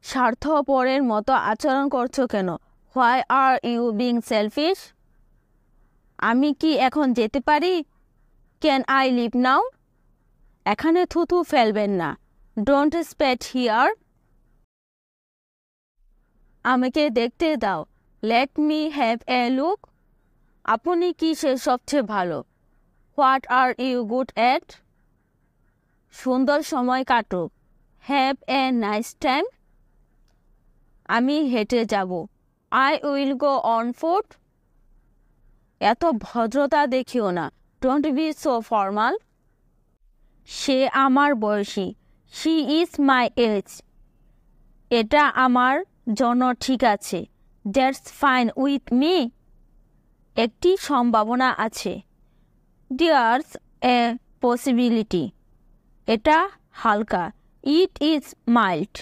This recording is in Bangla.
স্বার্থপরের মতো আচরণ করছো কেন? Why are you being selfish? আমি কি এখন যেতে পারি? Can I leave now? এখানে থুতু ফেলবেন না। Don't spit here. আমাকে দেখতে দাও। Let me have a look. আপনি কি সে সবচেয়ে ভালো? What are you good at? সুন্দর সময় কাটুক। Have a nice time. আমি হেঁটে যাব। I will go on foot. এত ভদ্রতা দেখিও না। Don't be so formal. সে আমার বয়সী। She is my age. এটা আমার জন্য ঠিক আছে। That's fine with me. একটি সম্ভাবনা আছে। There's a possibility. এটা হালকা। It is mild.